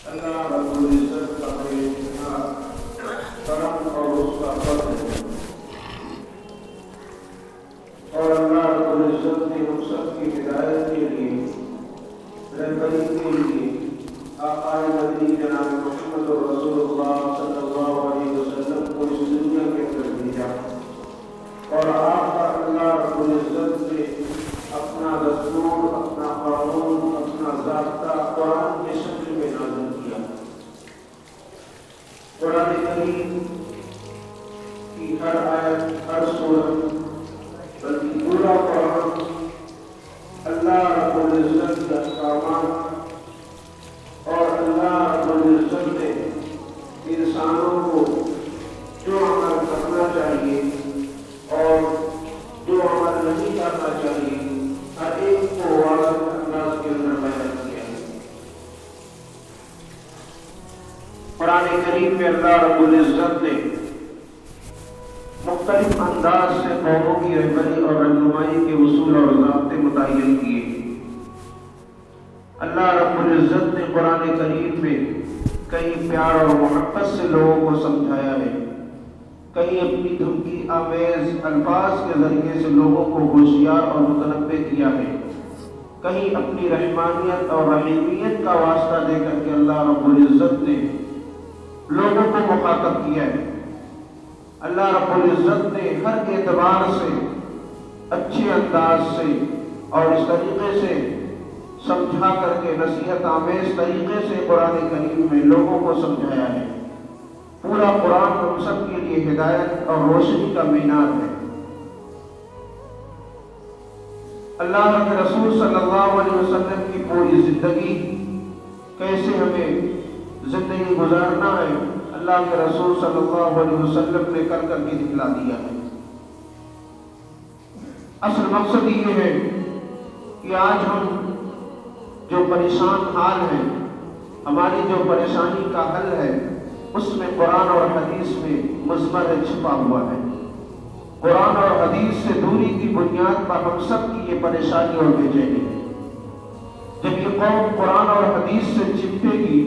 اللہ رب العزت کا کرم اور اس کا فضل ہے، اور اللہ رب العزت نے ہم سب کی ہدایت کے لیے، رہبری کے لیے آقا مدنی جناب محمد رسول اللہ صلی اللہ علیہ وسلم کو اس دنیا کے اندر بھیجا، اور آپ کا اللہ رب العزت نے اپنا دستور، اپنا قانون، اپنا ضابطہ قرآن کے شکل میں نازل کیا۔ قرآن کریم کی ہر آیت، ہر سورت، بلکہ پورا قرآن اللہ رب العزت کے احکامات اور اللہ رب العزت نے انسانوں کو جو عمل کرنا چاہیے اور جو عمل نہیں کرنا چاہیے، ہر ایک کو واضح انداز کے اندر بیان کیا ہے۔ قرآن کریم میں اللہ رب العزت نے مختلف انداز سے قوموں کی رہبری اور رہنمائی کے اصول اور ضابطے متعین کیے۔ اللہ رب العزت نے قرآن کریم میں کئی پیار اور محبت سے لوگوں کو سمجھایا ہے، کہیں اپنی دھمکی آمیز الفاظ کے ذریعے سے لوگوں کو ہوشیار اور متنبہ کیا ہے، کہیں اپنی رحمانیت اور رحیمیت کا واسطہ دے کر کے اللہ رب العزت نے لوگوں کو مخاطب کیا ہے۔ اللہ رب العزت نے ہر اعتبار سے، اچھے انداز سے اور اس طریقے سے سمجھا کر کے نصیحت آمیز طریقے سے قرآن کریم میں لوگوں کو سمجھایا ہے۔ پورا قرآن ہم سب کے لیے ہدایت اور روشنی کا مینار ہے۔ اللہ کے رسول صلی اللہ علیہ وسلم کی پوری زندگی، کیسے ہمیں زندگی گزارنا ہے، اللہ کے رسول صلی اللہ علیہ وسلم نے کر کے دکھلا دیا ہے۔ اصل مقصد یہ ہے کہ آج ہم جو پریشان حال ہیں، ہماری جو پریشانی کا حل ہے، اس میں قرآن اور حدیث میں مضمر چھپا ہوا ہے۔ قرآن اور حدیث سے دوری کی بنیاد پر ہم سب کی یہ پریشانی اور بے چینی ہے۔ جب یہ قوم قرآن اور حدیث سے چپٹے گی،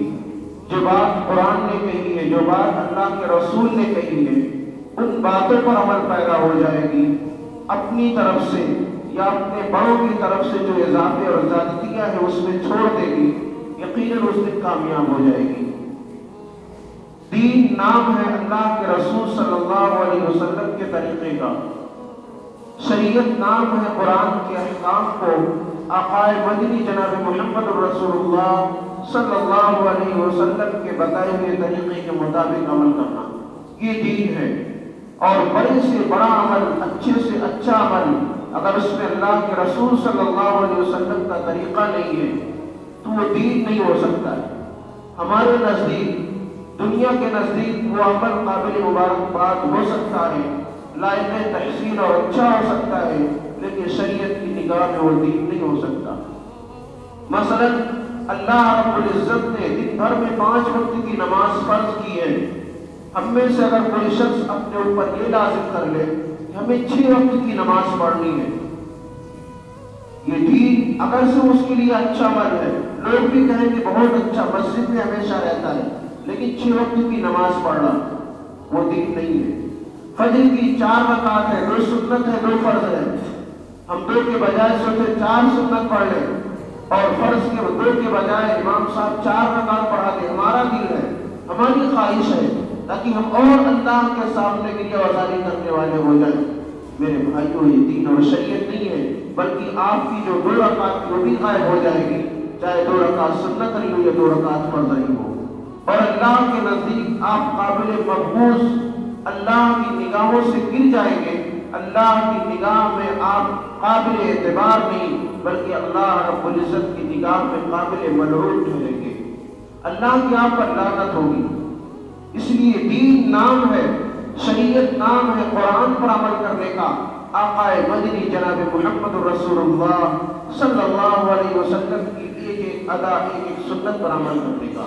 جو بات قرآن نے کہی ہے، جو بات اللہ کے رسول نے کہی ہے، ان باتوں پر عمل پیدا ہو جائے گی، اپنی طرف سے یا اپنے بڑوں کی طرف سے جو اضافے اور زیادتیاں ہیں اس میں چھوڑ دے گی، یقیناً اس دن کامیاب ہو جائے گی۔ دین نام ہے اللہ کے رسول صلی اللہ علیہ وسلم کے طریقے کا، شریعت نام ہے قرآن کے احکام کو آقا مدنی جناب محمد رسول اللہ صلی اللہ علیہ وسلم کے بتائے ہوئے طریقے کے مطابق عمل کرنا، یہ دین ہے۔ اور بڑے سے بڑا عمل، اچھے سے اچھا عمل، اگر اس میں اللہ کے رسول صلی اللہ علیہ وسلم کا طریقہ نہیں ہے تو وہ دین نہیں ہو سکتا ہے۔ ہمارے نزدیک، دنیا کے نزدیک وہ عمل قابل مبارکباد ہو سکتا ہے، لائق تحسین اور اچھا ہو سکتا ہے، لیکن شریعت کی نگاہ میں وہ دین نہیں ہو سکتا۔ مثلا اللہ رب العزت نے دن بھر میں 5 وقت کی نماز فرض کی ہے۔ ہم میں سے اگر کوئی شخص اپنے اوپر یہ لازم کر لے کہ ہمیں 6 وقت کی نماز پڑھنی ہے، یہ دین اگر سے اس کے لیے اچھا عمل ہے، لوگ بھی کہیں کہ بہت اچھا، مسجد میں ہمیشہ رہتا ہے، لیکن 6 وقت کی نماز پڑھنا وہ دین نہیں ہے۔ فجر کی 4 رکعت ہے، 2 سنت ہے، 2 فرض ہے، ہم 2 کے بجائے سوچے 4 سنت پڑھ لیں اور فرض کے 2 کے بجائے امام صاحب 4 رکعت پڑھا دیں، ہمارا دل ہے، ہماری خواہش ہے تاکہ ہم اور اللہ کے سامنے گریہ وزاری کرنے والے ہو جائیں۔ میرے بھائیوں، یہ دین اور شریعت نہیں ہے، بلکہ آپ کی جو 2 رکعت وہ بھی غائب ہو جائے گی، چاہے 2 رکعت سنت رہی ہو یا 2 رکعت فرض رہی ہو، اور اللہ کے نزدیک آپ قابل مقبول، اللہ کی نگاہوں سے گر جائیں گے۔ اللہ کی نگاہ میں آپ قابل اعتبار نہیں، بلکہ اللہ رب العزت کی نگاہ میں قابل ملعون ٹھہریں گے، اللہ کی آپ پر لعنت ہوگی۔ اس لیے دین نام ہے، شریعت نام ہے قرآن پر عمل کرنے کا، آقا مدنی جناب محمد رسول اللہ صلی اللہ علیہ وسلم کی ایک ادا، ایک سنت پر عمل کرنے کا۔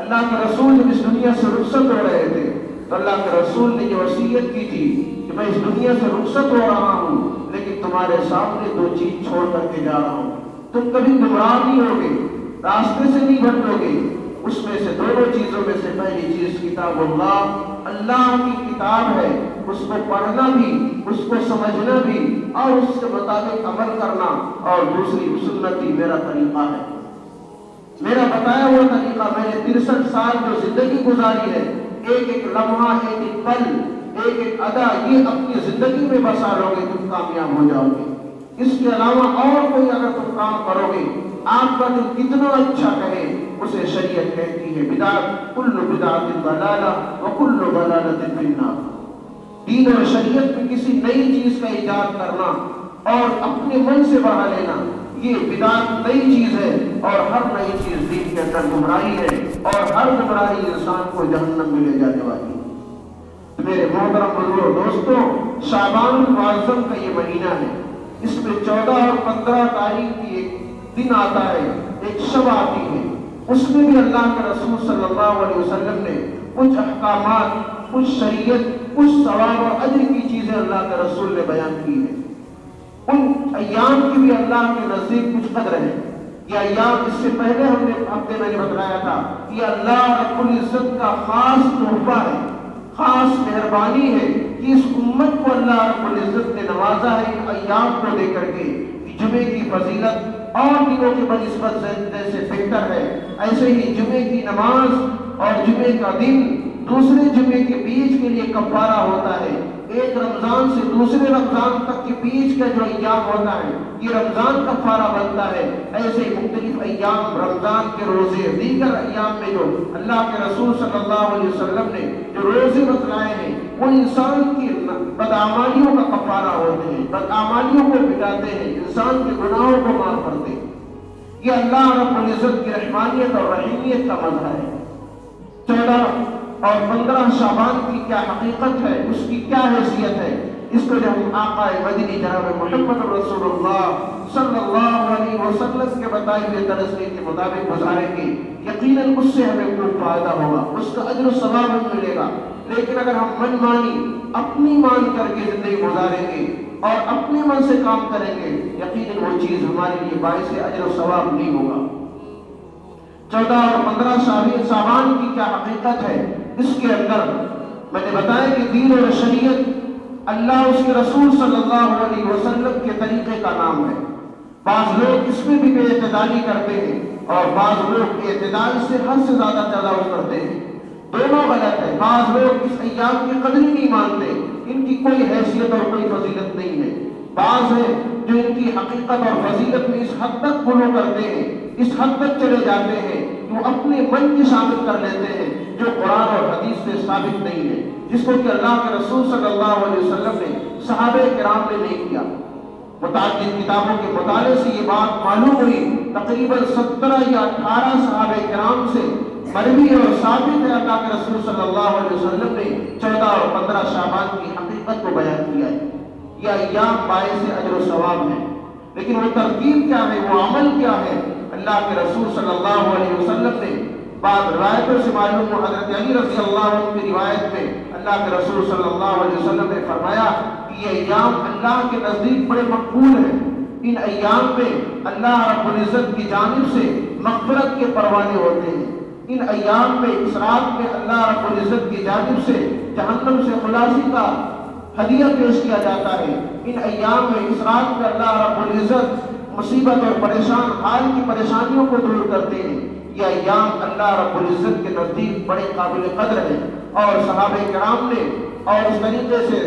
اللہ کے رسول جب اس دنیا سے رخصت ہو رہے تھے تو اللہ کے رسول نے یہ وصیت کی تھی کہ میں اس دنیا سے رخصت ہو رہا ہوں، لیکن تمہارے سامنے 2 چیز چھوڑ کر کے جا رہا ہوں، تم کبھی گمراہ نہیں ہوگے، راستے سے نہیں بھٹکو گے، اس میں سے دونوں چیزوں میں سے پہلی چیز کتاب اللہ، اللہ کی کتاب ہے، اس کو پڑھنا بھی، اس کو سمجھنا بھی اور اس کے مطابق عمل کرنا، اور دوسری سنتی میرا طریقہ ہے، میرا بتایا ہوا طریقہ۔ میں نے 63 سال جو زندگی گزاری ہے، ایک ایک لمحہ، ایک ایک پل، ایک ایک ادا، یہ اپنی زندگی میں بسا لو گے تم کامیاب ہو جاؤ گے۔ اس کے علاوہ اور کوئی اگر تم کام کرو گے، آپ کا دل کتنا اچھا کہے، اسے شریعت کہتی ہے بدعت، کل بدعت ضلالہ وکل ضلالۃ فی النار۔ دین اور شریعت میں کسی نئی چیز کا ایجاد کرنا اور اپنے من سے بڑھا لینا، یہ بدعت نئی چیز ہے، اور ہر نئی چیز دین کے اندر گمراہی ہے، اور ہر گمراہی انسان کو جہنم میں لے جانے والی ہے۔ میرے محترم بزرگوں، دوستوں، شعبان المعظم کا یہ مہینہ ہے، اس میں 14 اور 15 تاریخ کی ایک دن آتا ہے، ایک شب آتی ہے، اس میں بھی اللہ کے رسول صلی اللہ علیہ وسلم نے کچھ احکامات، کچھ شریعت، کچھ ثواب اور اجر کی چیزیں اللہ کے رسول نے بیان کی ہیں۔ ان ایام کی بھی اللہ کے نزدیک کچھ قدر ہے۔ یہ ایام، اس سے پہلے ہم نے ہفتے میں نے بتلایا تھا، یہ اللہ رب العزت کا خاص تحفہ ہے، خاص مہربانی ہے کہ اس امت کو اللہ رب العزت نے نوازا ہے ان ایام کو دے کر کے، کہ جمعے کی فضیلت اور دنوں کے بنسبت جیسے بہتر ہے، ایسے ہی جمعے کی نماز اور جمعے کا دن دوسرے جمعے کے بیچ کے لیے کفارہ ہوتا ہے۔ ایک رمضان سے دوسرے رمضان تک کے بیچ کا جو ایام ہوتا ہے، یہ رمضان کفارہ بنتا ہے۔ ایسے مختلف ایام، رمضان کے روزے، دیگر ایام میں جو اللہ کے رسول صلی اللہ علیہ وسلم نے جو روزے بتلائے ہیں، وہ انسان کی بدعمالیوں کا کفارہ ہوتے ہیں، بدعمالیوں کو مٹاتے ہیں، انسان کے گناہوں کو معاف کرتے ہیں۔ یہ اللہ رب العزت کی رحمانیت اور رحیمیت کا مظہر ہے۔ 14 اور 15 شعبان کی کیا حقیقت ہے، اس کی کیا حیثیت ہے، اس کو جب ہم آقا مدنی جناب محمد رسول اللہ صلی اللہ علیہ وسلم کے بتائے ہوئے طریقے کے مطابق گزاریں گے، یقیناً اس سے ہمیں خوب فائدہ ہوگا، اس کا اجر و ثواب ہمیں ملے گا۔ لیکن اگر ہم من مانی، اپنی مان کر کے زندگی گزاریں گے اور اپنے من سے کام کریں گے، یقیناً وہ چیز ہمارے لیے باعث اجر و ثواب نہیں ہوگا۔ 14 اور 15 شعبان کی کیا حقیقت ہے، اس کے اندر میں نے بتایا کہ دین اور شریعت اللہ اس کے رسول صلی اللہ علیہ وسلم کے طریقے کا نام ہے۔ بعض لوگ اس میں بھی بے اعتدالی کرتے ہیں اور بعض لوگ اعتدال سے حد سے زیادہ تجاوز کرتے ہیں، دونوں غلط ہے۔ بعض لوگ اس ایام کی قدر ہی نہیں مانتے، ان کی کوئی حیثیت اور کوئی فضیلت نہیں ہے۔ بعض ہیں جو ان کی حقیقت اور فضیلت میں اس حد تک غلو کرتے ہیں، اس حد تک چلے جاتے ہیں کہ وہ اپنے من کی شامل کر لیتے ہیں جو قرآن اور حدیث سے ثابت نہیں ہے، جس کو کہ اللہ کے رسول صلی اللہ علیہ وسلم نے، صحابہ کرام نے نہیں کیا۔ متعدد کتابوں کے مطالعے سے یہ بات معلوم ہوئی، تقریباً 17 یا 18 صحابہ کرام سے مروی اور ثابت ہے اللہ کے رسول صلی اللہ علیہ وسلم نے 14 اور 15 شعبان کی حقیقت کو بیان کیا ہے۔ یہ ایام باعث اجر و ثواب ہے، لیکن وہ ترتیب کیا ہے، وہ عمل کیا ہے؟ اللہ کے رسول صلی اللہ علیہ وسلم نے بعض روایتوں سے معلوم ہو، حضرت علی رضی اللہ عنہ کی روایت میں اللہ کے رسول صلی اللہ علیہ وسلم نے فرمایا کہ یہ ایام اللہ کے نزدیک بڑے مقبول ہیں، ان ایام میں اللہ رب العزت کی جانب سے مغفرت کے پروانے ہوتے ہیں، ان ایام میں، اس رات میں اللہ رب العزت کی جانب سے جہنم سے خلاصی کا ہدیہ پیش کیا جاتا ہے، ان ایام میں، اس رات میں اللہ رب العزت مصیبت اور پریشان حال کی پریشانیوں کو دور کرتے ہیں۔ یہ ایام اللہ رب العزت کے نزدیک بڑے قابل قدر ہیں، اور صحابہ کرام نے، اور اس طریقے سے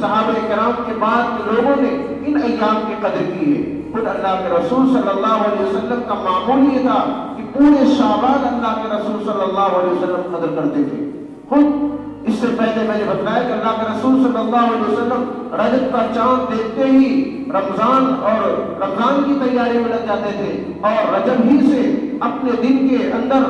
صحابہ کرام کے بعد کے لوگوں نے ان ایام کی قدر کی ہے۔ خود اللہ کے رسول صلی اللہ علیہ وسلم کا معمول یہ تھا کہ پورے شعبان اللہ کے رسول صلی اللہ علیہ وسلم قدر کرتے تھے۔ خود اس سے پہلے میں نے بتایا کہ اللہ کے رسول صلی اللہ علیہ وسلم رجب کا چاند دیکھتے ہی رمضان کی تیاری میں لگ جاتے تھے، اور رجب ہی سے اپنے دن کے اندر،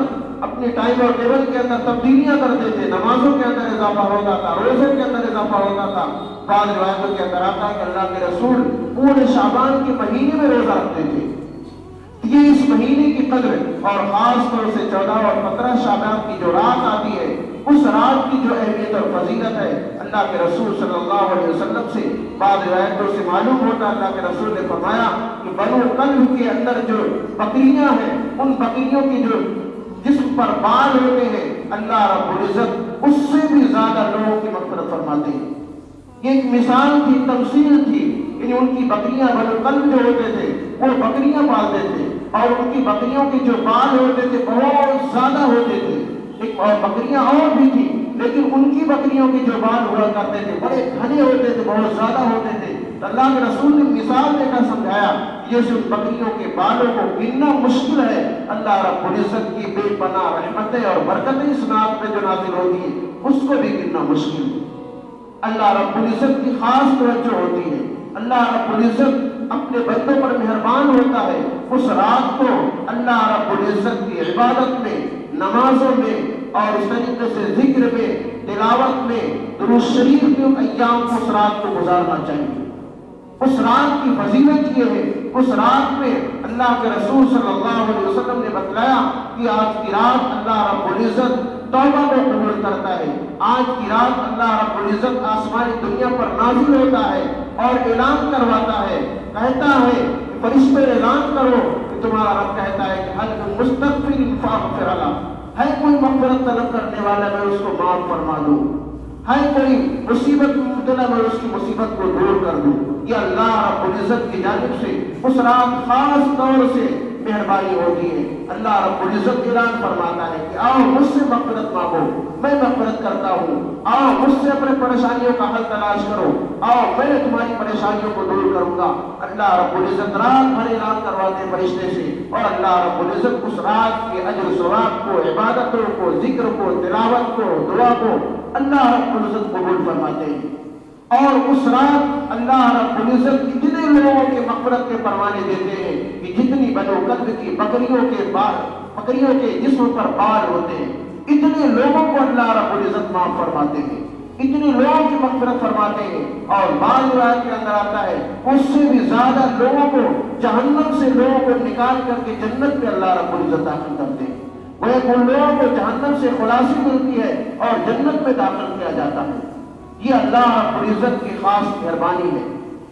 اپنے ٹائم اور ٹیبل کے اندر تبدیلیاں کرتے تھے، نمازوں کے اندر اضافہ ہوتا تھا، روزے کے اندر اضافہ ہوتا تھا۔ بعض روایتوں کے اندر آتا ہے کہ اللہ کے رسول پورے شعبان کے مہینے میں روزہ رکھتے تھے۔ یہ اس مہینے کی قدر، اور خاص طور سے 14 اور 15 شعبان کی جو رات آتی ہے، اس رات کی جو اہمیت اور فضیلت ہے، اللہ کے رسول صلی اللہ علیہ وسلم سے بعض روایتوں سے معلوم ہوتا ہے۔ اللہ کے رسول نے فرمایا کہ بنو کلب کے اندر جو بکریاں ہیں، ان بکریوں کی جو جسم پر بال ہوتے ہیں، اللہ رب العزت اس سے بھی زیادہ لوگوں کی مغفرت فرماتے ہیں۔ یہ ایک مثال تھی، تمثیل تھی، یعنی ان کی بکریاں بنو قلب جو ہوتے تھے وہ بکریاں پالتے تھے اور ان کی بکریوں کے جو بال ہوتے تھے بہت زیادہ ہوتے تھے۔ ایک اور بکریاں اور بھی تھی لیکن ان کی بکریوں کے جو بال ہوا کرتے تھے بڑے گھنے ہوتے تھے، بہت زیادہ ہوتے تھے۔ اللہ کے رسول نے مثال دے کر سمجھایا، جیسے ان بکریوں کے بالوں کو گننا مشکل ہے، اللہ رب العزت کی بے پناہ رحمتیں اور برکتیں اس نات میں جو نازل ہوتی ہیں اس کو بھی گننا مشکل ہے۔ اللہ رب العزت کی خاص توجہ ہوتی ہے، اللہ رب العزت اپنے بندوں پر مہربان ہوتا ہے۔ اس رات کو اللہ رب العزت کی عبادت میں، نمازوں میں اور اس طریقے سے ذکر میں، تلاوت میں، درود شریف کے ایام کو اس رات کو گزارنا چاہیے۔ اس رات کی فضیلت یہ ہے، اس رات میں اللہ کے رسول صلی اللہ علیہ وسلم نے بتلایا کہ آج کی رات اللہ رب العزت توبہ کو قبول کرتا ہے۔ آج کی رات اللہ رب العزت آسمانی دنیا پر نازل ہوتا ہے اور اعلان کرواتا ہے، کہتا ہے کہ فرشتے اعلان کرو کہ تمہارا رب کہتا ہے کہ حل من مستغفر فاغفر له، ہے کوئی مغفرت طلب کرنے والا میں اس کو معاف فرما دوں، ہے کوئی مصیبت میں مبتلا میں اس کی مصیبت کو دور کر دوں۔ یہ اللہ رب العزت کی جانب سے اس رات خاص طور سے مہربانی ہوتی ہے۔ اللہ رب العزت اعلان فرماتا ہے کہ آؤ مجھ سے مغفرت مانگو، میں مغفرت کرتا ہوں، آؤ مجھ سے اپنے پریشانیوں کا حل تلاش کرو، آؤ میں تمہاری پریشانیوں کو دور کروں گا۔ اللہ رب العزت رات بھر اعلان کرواتے ہیں فرشتے سے، اور اللہ رب العزت اس رات کے اجر و ثواب کو، عبادتوں کو، ذکر کو، تلاوت کو، دعا کو اللہ رب العزت قبول فرماتے ہیں۔ اور اس رات اللہ رب العزت اتنے لوگوں کے مغفرت کے پروانے دیتے ہیں کہ جتنی بنو قلب کی بکریوں کے جسم پر بال ہوتے ہیں اتنے لوگوں کو اللہ رب العزت معاف فرماتے ہیں، اتنے لوگوں کی مغفرت فرماتے ہیں۔ اور بعض روایت کے اندر آتا ہے اس سے بھی زیادہ لوگوں کو جہنم سے لوگوں کو نکال کر کے جنت میں اللہ رب العزت داخل کرتے ہیں۔ وہ ان لوگوں کو جہنم سے خلاصی ملتی ہے اور جنت میں داخل کیا جاتا ہے۔ یہ اللہ رب العزت کی خاص مہربانی ہے۔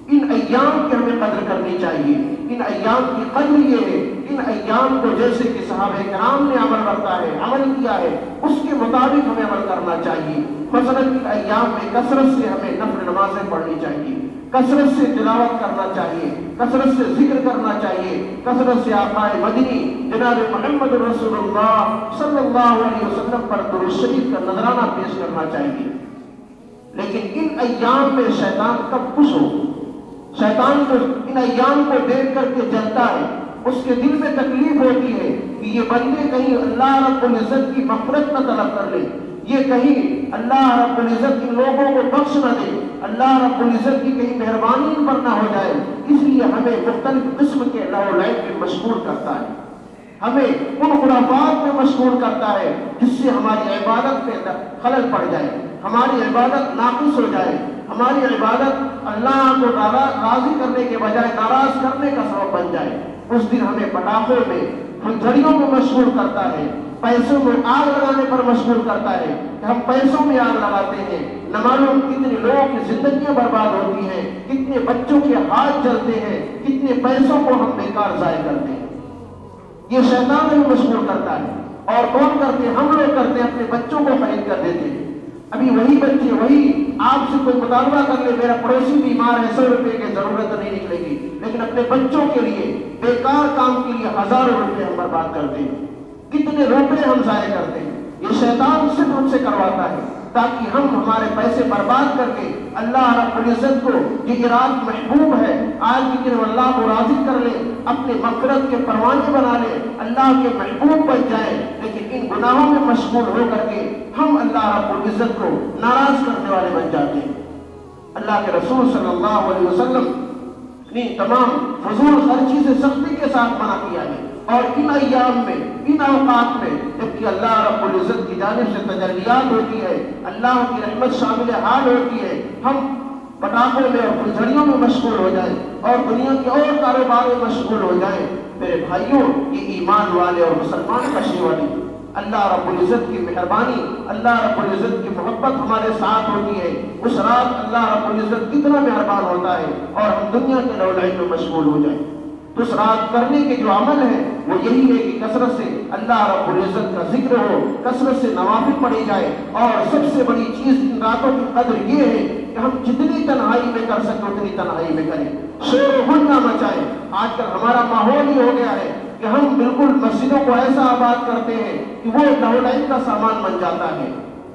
ان ایام کی ہمیں قدر کرنی چاہیے۔ ان ایام کی قدر یہ ہے، ان ایام کو جیسے کہ صحابہ کرام نے عمل کیا ہے اس کے مطابق ہمیں عمل کرنا چاہیے۔ مثلاً ان ایام میں کثرت سے ہمیں نفل نمازیں پڑھنی چاہیے، کثرت سے تلاوت کرنا چاہیے، کثرت سے ذکر کرنا چاہیے، کثرت سے آقا مدنی جناب محمد رسول اللہ صلی اللہ علیہ وسلم پر درود شریف کا نذرانہ پیش کرنا چاہیے۔ لیکن ان ایام میں شیطان کب خوش ہو، شیطان کو ان ایام کو دیکھ کر کے جلتا ہے، اس کے دل میں تکلیف ہوتی ہے کہ یہ بندے کہیں اللہ رب العزت کی مغفرت نہ طلب کر لے، یہ کہیں اللہ رب العزت ان لوگوں کو بخش نہ دے، اللہ رب العزت کی کہیں مہربانی ان پر نہ ہو جائے۔ اس لیے ہمیں مختلف قسم کے لہو و لعب میں مشغول کرتا ہے، ہمیں ان خرافات میں مشغول کرتا ہے جس سے ہماری عبادت میں خلل پڑ جائے، ہماری عبادت ناقص ہو جائے، ہماری عبادت اللہ کو راضی کرنے کے بجائے ناراض کرنے کا سبب بن جائے۔ اس دن ہمیں پٹاخوں میں، پھلجھڑیوں میں مشغول کرتا ہے، پیسوں میں آگ لگانے پر مشغول کرتا ہے کہ ہم پیسوں میں آگ لگاتے ہیں، نہ معلوم کتنے لوگوں کی زندگیاں برباد ہوتی ہیں، کتنے بچوں کے ہاتھ جلتے ہیں، کتنے پیسوں کو ہم بیکار ضائع کرتے ہیں۔ یہ شیطان ہمیں مشغول کرتا ہے، اور کون کرتے ہیں؟ ہم لوگ کرتے ہیں، اپنے بچوں کو خرید کر دیتے ہیں۔ ابھی وہی بچے، وہی آپ سے کوئی مطالبہ کر لے میرا پڑوسی بیمار ہے، 100 روپے کی ضرورت نہیں نکلے گی، لیکن اپنے بچوں کے لیے بیکار کام کے لیے ہزاروں روپے ہم برباد کرتے ہیں، کتنے روپے ہم ضائع کرتے ہیں۔ یہ شیطان صرف ہم سے کرواتا ہے تاکہ ہم ہمارے پیسے برباد کر کے اللہ رب العزت کو یہ رات محبوب ہے، آج کے دن اللہ کو راضی کر لے، اپنے مغفرت کے پروانے بنا لے، اللہ کے محبوب بن جائے، لیکن ان گناہوں میں مشغول ہو کر کے ہم اللہ رب العزت کو ناراض کرنے والے بن جاتے ہیں۔ اللہ کے رسول صلی اللہ علیہ وسلم نے تمام فضول خرچی سے سختی کے ساتھ منع کیا ہے، اور ان ایام میں، ان اوقات میں جبکہ اللہ رب العزت کی جانب سے تجلیات ہوتی ہے، اللہ کی رحمت شامل حال ہوتی ہے، ہم پٹاخوں میں اور پھلجھڑیوں میں مشغول ہو جائیں اور دنیا کے اور کاروبار میں مشغول ہو جائیں۔ میرے بھائیوں، یہ ایمان والے اور مسلمان کا شیوانی، اللہ رب العزت کی مہربانی، اللہ رب العزت کی محبت ہمارے ساتھ ہوتی ہے۔ اس رات اللہ رب العزت کتنا مہربان ہوتا ہے اور ہم دنیا کے لو لعب میں مشغول ہو جائیں۔ تو اس رات کرنے کے جو عمل ہے وہ یہی ہے کہ کثرت سے اللہ رب العزت کا ذکر ہو، کثرت سے نوافل پڑھی جائے، اور سب سے بڑی چیز ان راتوں کی قدر یہ ہے کہ ہم جتنی تنہائی میں کر سکیں اتنی تنہائی میں کریں، شور و غل نہ مچائیں۔ آج کل ہمارا ماحول ہی ہو گیا ہے کہ ہم بالکل مسجدوں کو ایسا آباد کرتے ہیں کہ وہ لہو کا سامان بن جاتا ہے،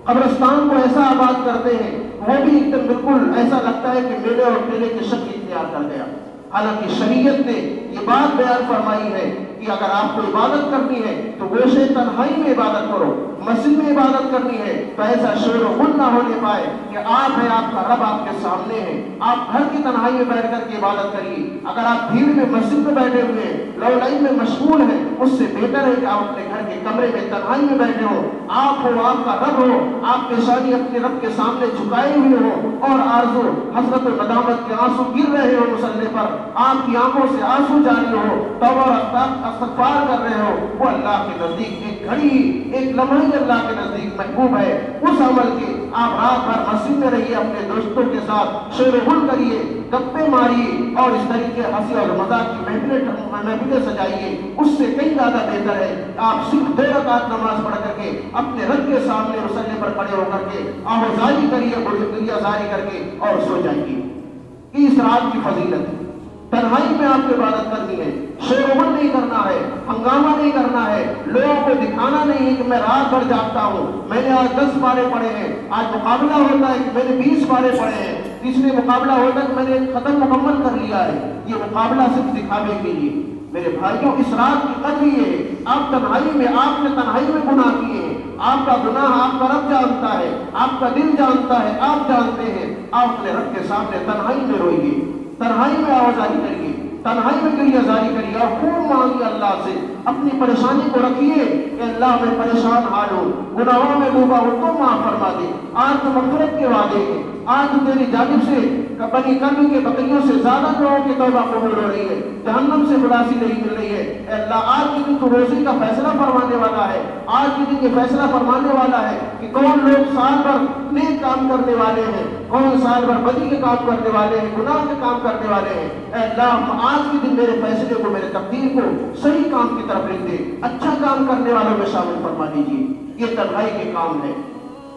قبرستان کو ایسا آباد کرتے ہیں وہ بھی ایک دم بالکل ایسا لگتا ہے کہ میلے اور ٹیلے کی شکل اختیار کر گیا۔ حالانکہ شریعت نے یہ بات بیان فرمائی ہے کہ اگر آپ کو عبادت کرنی ہے تو گوشے تنہائی میں عبادت کرو، مسجد میں عبادت کرنی ہے تو ایسا شور و غل نہ ہونے پائے کہ آپ ہے، آپ کا رب آپ کے سامنے ہے، آپ گھر کی تنہائی میں بیٹھ کر کے عبادت کریے۔ اگر آپ بھیڑ میں مسجد میں بیٹھے ہوئے ہیں، لو لائن میں مشغول ہیں، اس سے بہتر ہے کہ آپ اپنے گھر کے کمرے میں تنہائی میں بیٹھے ہو، آپ ہو، آپ کا رب ہو، آپ پیشانی اپنے رب کے سامنے جھکائے ہوئے ہو، اور آرزو حسرت و ندامت کے آنسو گر رہے ہو مصلی پر، آپ کی آنکھوں سے آنسو جاری ہو، توبہ اور استغفار کر رہے ہو، وہ اللہ کے نزدیک ایک گھڑی، ایک لمحہ اللہ کے نزدیک محبوب ہے۔ اس عمل کے آپ رات بھر مسجد میں رہیے، اپنے دوستوں کے ساتھ شور و غل کریے، گپے ماریے، اور اس طریقے ہنسی اور مذاق کی محفلیں سجائیے۔ اس سے کئی زیادہ بہتر ہے آپ صرف 2 رکعت نماز پڑھ کر کے اپنے رب کے سامنے مصلی پر کھڑے ہو کر کے آہوازاری کریے، گریہ زاری کر کے اور سو جائیے۔ اس رات کی فضیلت ہے، تنہائی میں آپ کو عبادت کرنی ہے، شور و غل نہیں کرنا ہے، ہنگامہ نہیں کرنا ہے، لوگوں کو دکھانا نہیں ہے کہ میں رات بھر جاگتا ہوں، میں نے آج 10 پارے پڑھے ہیں، آج مقابلہ ہوتا ہے کہ میں نے 20 پارے پڑھے ہیں، تیسرے مقابلہ ہوتا ہے کہ میں نے ختم مکمل کر لیا ہے۔ یہ مقابلہ صرف دکھاوے کے لیے۔ میرے بھائیوں، اس رات کی قدر یہ ہے، آپ تنہائی میں، آپ نے تنہائی میں گناہ کیے ہیں، آپ کا گناہ آپ کا رب جانتا ہے، آپ کا دل جانتا ہے، آپ جانتے ہیں، آپ اپنے رب کے سامنے تنہائی میں روئیے، تنہائی میں آوازاری کریے، تنہائی میں گریہ زاری کریے، اور خوب مانگیے اللہ سے، اپنی پریشانی کو رکھیے کہ اللہ میں پریشان حال ہوں، گناہوں میں ڈوبا ہوں، تو معاف فرما دے۔ آج تو مغفرت کے وعدے ہیں، آج تیری جانب سے بنی کرم کے بکریوں سے زیادہ لوگوں کی توبہ قبول ہو رہی ہے، جہنم سے خلاصی نہیں مل رہی ہے۔ اے اللہ، آج کے دن تو روزی کا فیصلہ فرمانے والا ہے، آج کے دن یہ فیصلہ فرمانے والا ہے کہ کون لوگ سال بھر نیک کام کرنے والے ہیں، کون سال بھر بدی کے کام کرنے والے ہیں، گناہ کے کام کرنے والے ہیں۔ اے اللہ، آج کے دن میرے فیصلے کو، میرے تقدیر کو صحیح کام کی طرف لکھ دے، اچھا کام کرنے والوں میں شامل فرما دیجیے۔ یہ تنہائی کے کام ہے۔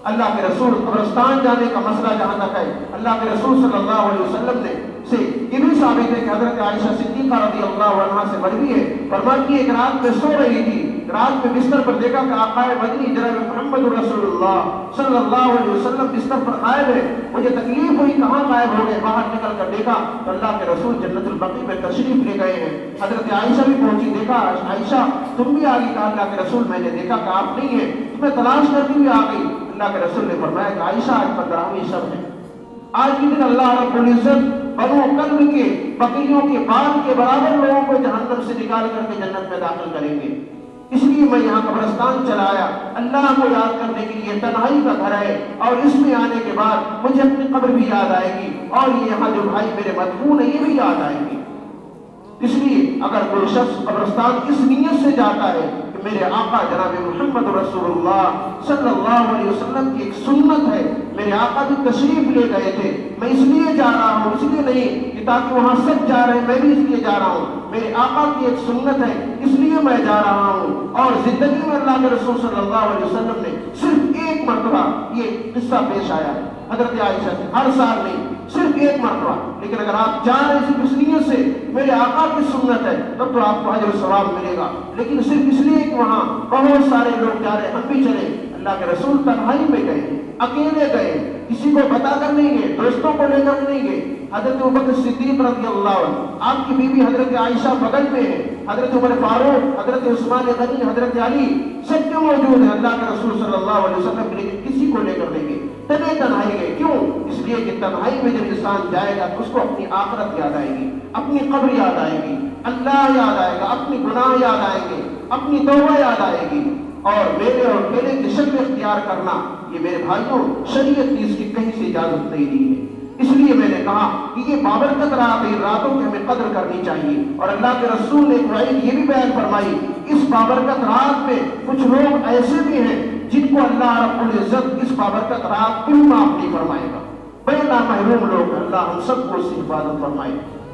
اللہ کے رسول قبرستان جانے کا مسئلہ جہاں تک ہے، اللہ کے رسول صلی اللہ علیہ وسلم نے سے یہ بھی ثابت ہے کہ حضرت عائشہ صدیقہ رضی اللہ عنہا سے مروی ہے، فرماتی ہے کہ رات میں سو رہی تھی، رات میں بستر پر دیکھا کہ آقا مدنی جناب محمد رسول اللہ صلی اللہ علیہ وسلم بستر پر غائب ہے، مجھے تکلیف ہوئی کہاں غائب ہو گئے، باہر نکل کر دیکھا تو اللہ کے رسول جنت البقیع میں تشریف لے گئے ہیں۔ حضرت عائشہ بھی پہنچی، دیکھا عائشہ تم بھی آ گئی، کہا اللہ کے رسول میں نے دیکھا کہ آپ نہیں ہیں، تمہیں تلاش کرتی ہوئی آ گئی۔ اللہ کے رسول نے فرمایا کہ عائشہ آج 15ویں شب ہے، آج کے دن اللہ رب العزت بنو کلب کے بکریوں کے بال کے برابر لوگوں کو جہنم سے نکال کر کے جنت میں داخل کریں گے۔ اس لیے میں یہاں قبرستان چلا آیا، اللہ کو یاد کرنے کے لیے، تنہائی کا گھر ہے، اور اس میں آنے کے بعد مجھے اپنی قبر بھی یاد آئے گی، اور یہ یہاں جو بھائی میرے مدفون ہیں یہ بھی یاد آئیں گے۔ اس لیے اگر کوئی شخص قبرستان اس نیت سے جاتا ہے کہ میرے آقا جناب محمد رسول اللہ صلی اللہ علیہ وسلم کی ایک سنت ہے، میرے آقا بھی تشریف لے گئے تھے، میں اس لیے جا رہا ہوں، اس لیے نہیں کہ تاکہ وہاں سب جا رہے ہیں میں بھی اس لیے جا رہا ہوں، میرے آقا کی ایک سنت ہے اس لیے میں جا رہا ہوں۔ اور زندگی میں اللہ کے رسول صلی اللہ علیہ وسلم نے صرف ایک مرتبہ یہ قصہ پیش آیا حضرت عائشہ سے، ہر سال نہیں، صرف ایک مرتبہ، لیکن اگر آپ جا رہے ہیں صرف اس نیت سے میرے آقا کی سنت ہے تب تو آپ کو اجر و ثواب ملے گا، لیکن صرف اس لیے کہ وہاں بہت سارے لوگ جا رہے ہیں ہم بھی چلیں، اللہ کے رسول تنہائی میں گئے، اکیلے گئے، کسی کو بتا کر نہیں گئے، دوستوں کو لے کر نہیں گئے۔ حضرت ابوبکر صدیق رضی اللہ عنہ، آپ کی بیوی حضرت عائشہ بغل میں ہے، حضرت عمر فاروق، حضرت عثمان غنی، حضرت علی سب کے موجود ہیں اللہ کے رسول صلی اللہ علیہ وسلم کے لیے کسی کو لے کر دیں گے، تبھی تنہائی گئے۔ کیوں؟ اس لیے کہ تنہائی میں جب انسان جائے گا تو اس کو اپنی آخرت یاد آئے گی، اپنی قبر یاد آئے گی، اللہ یاد آئے گا، اپنی گناہ یاد آئیں گے، اپنی توبہ یاد آئے گی، اور میلے اور کھیلے کی شکل اختیار کرنا یہ میرے بھائیوں شریعت نے اس کی کہیں سے اجازت نہیں دی ہے۔ اس لیے میں نے کہا کہ یہ بابرکت رات ہے، راتوں کی ہمیں قدر کرنی چاہیے، اور اللہ کے رسول نے ایک وعید یہ بھی بیان فرمائی، اس بابرکت رات میں کچھ لوگ ایسے بھی ہیں جن کو اللہ رب العزت اس بابرکت رات کو معاف نہیں فرمائے گا، بے نامحروم لوگ، اللہ ہم سب کو اس سے حفاظت فرمائے۔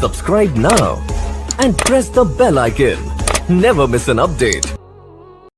Subscribe now and press the bell icon. Never miss an update.